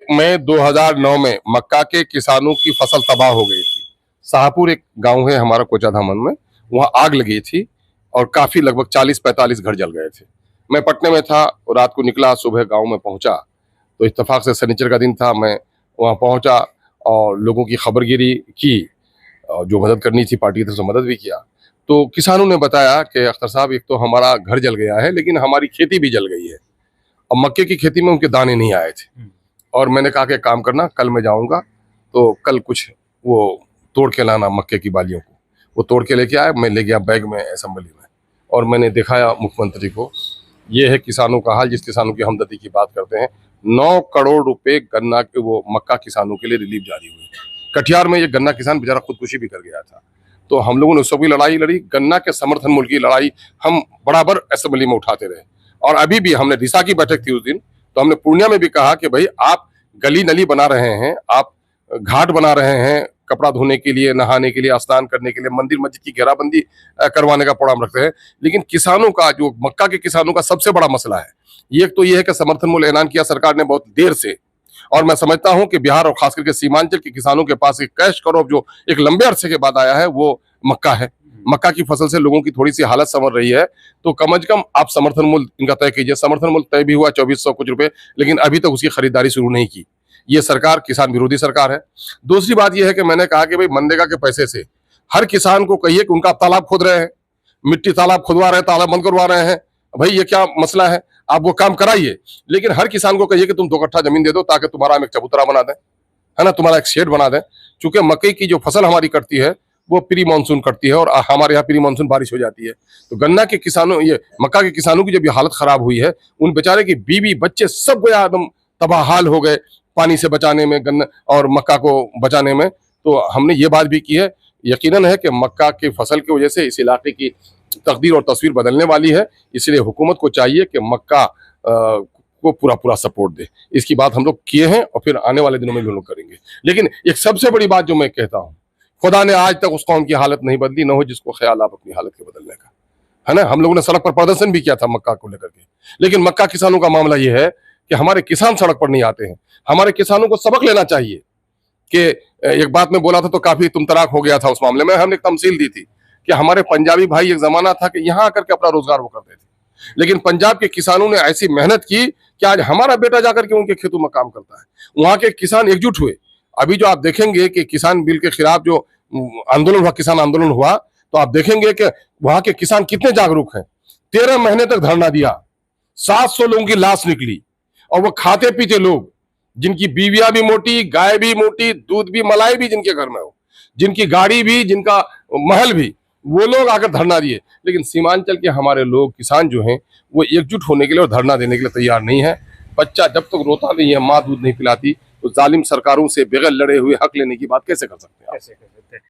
मई 2009 में मक्का के किसानों की फसल तबाह हो गई थी। शाहपुर एक गांव है हमारा कोचा धामन में, वहां आग लगी थी और काफी लगभग 40-45 घर जल गए थे। मैं पटने में था, रात को निकला, सुबह गांव में पहुंचा तो इत्तेफाक से शनिचर का दिन था। मैं वहां पहुंचा और लोगों की खबरगिरी की, जो मदद करनी थी पार्टी की तरफ से मदद भी किया। तो किसानों ने बताया कि अख्तर साहब, एक तो हमारा घर जल गया है, लेकिन हमारी खेती भी जल गई है और मक्के की खेती में उनके दाने नहीं आए थे। और मैंने कहा कि काम करना, कल मैं जाऊंगा तो कल कुछ वो तोड़ के लाना मक्के की बालियों को। वो तोड़ के लेके आया, मैं ले गया बैग में असेंबली में और मैंने दिखाया मुख्यमंत्री को। ये है किसानों का हाल, जिस किसानों की हमदर्दी की बात करते हैं। 9 करोड़ रुपए गन्ना के, वो मक्का किसानों के लिए रिलीफ जारी हुई। कटिहार में ये गन्ना किसान बेचारा खुदकुशी भी कर गया था। तो हम लोगों ने उसकी लड़ाई लड़ी, गन्ना के समर्थन मूल्य की लड़ाई हम बराबर असेंबली में उठाते रहे। और अभी भी हमने रिसा की बैठक थी उस दिन, तो हमने पूर्णिया में भी कहा कि भाई आप गली नली बना रहे हैं, आप घाट बना रहे हैं, कपड़ा धोने के लिए, नहाने के लिए, स्नान करने के लिए, मंदिर मस्जिद की घेराबंदी करवाने का प्रोग्राम रखते हैं, लेकिन किसानों का, जो मक्का के किसानों का सबसे बड़ा मसला है, एक तो ये है कि समर्थन मूल्य ऐलान किया सरकार ने बहुत देर से। और मैं समझता हूं कि बिहार और खास करके सीमांचल के किसानों के पास एक कैश क्रॉप जो एक लंबे अरसे के बाद आया है, वो मक्का है। मक्का की फसल से लोगों की थोड़ी सी हालत संवर रही है, तो कम से कम आप समर्थन मूल्य इनका तय कीजिए। समर्थन मूल्य तय भी हुआ 2400 कुछ रुपए, लेकिन अभी तक उसकी खरीदारी शुरू नहीं की। ये सरकार किसान विरोधी सरकार है। दूसरी बात यह है कि मैंने कहा कि भाई मनरेगा के पैसे से हर किसान को कहिए कि उनका तालाब खोद रहे हैं, मिट्टी तालाब खुदवा रहे हैं, तालाब बंद करवा रहे हैं, भाई ये क्या मसला है, आप वो काम कराइए। लेकिन हर किसान को कहिए कि तुम 2 कट्ठा जमीन दे दो ताकि तुम्हारा हम एक चबूतरा बना दें, है ना, तुम्हारा एक शेड बना दें। चूंकि मकई की जो फसल हमारी कटती है वो प्री मानसून कटती है और हमारे यहाँ प्री मानसून बारिश हो जाती है। तो गन्ना के किसानों, ये मक्का के किसानों की जब ये हालत खराब हुई है, उन बेचारे की बीवी बच्चे सब गया एकदम तबाहाल हो गए पानी से बचाने में, गन्ना और मक्का को बचाने में। तो हमने ये बात भी की है, यकीनन है कि मक्का की फसल की वजह से इस इलाके की तकदीर और तस्वीर बदलने वाली है। इसलिए हुकूमत को चाहिए कि मक्का को पूरा पूरा सपोर्ट दे। इसकी बात हम लोग किए हैं और फिर आने वाले दिनों में भी हम लोग करेंगे। लेकिन एक सबसे बड़ी बात जो मैं कहता हूँ, खुदा ने आज तक उस कौम की हालत नहीं बदली, न हो जिसको ख्याल आप अपनी हालत के बदलने का, है ना। हम लोगों ने सड़क पर प्रदर्शन भी किया था मक्का को लेकर के, लेकिन मक्का किसानों का मामला ये है कि हमारे किसान सड़क पर नहीं आते हैं। हमारे किसानों को सबक लेना चाहिए कि एक बात में बोला था तो काफी तुमतराक हो गया था उस मामले में। हमने एक तमसील दी थी कि हमारे पंजाबी भाई, एक जमाना था कि यहाँ आकर के अपना रोजगार वो करते थे, लेकिन पंजाब के किसानों ने ऐसी मेहनत की कि आज हमारा बेटा जाकर के उनके खेतों में काम करता है। वहां के किसान एकजुट हुए। अभी जो आप देखेंगे कि किसान बिल के खिलाफ जो आंदोलन हुआ, किसान आंदोलन हुआ, तो आप देखेंगे कि वहां के किसान कितने जागरूक हैं। 13 महीने तक धरना दिया, 700 लोगों की लाश निकली, और वो खाते पीते लोग, जिनकी बीवियां भी मोटी, गाय भी मोटी, दूध भी, मलाई भी जिनके घर में हो, जिनकी गाड़ी भी, जिनका महल भी, वो लोग आकर धरना दिए। लेकिन सीमांचल के हमारे लोग, किसान जो हैं, वो एकजुट होने के लिए और धरना देने के लिए तैयार नहीं है। बच्चा जब तक रोता नहीं है, माँ दूध नहीं पिलाती, तो जालिम सरकारों से बगैर लड़े हुए हक लेने की बात कैसे कर सकते हैं?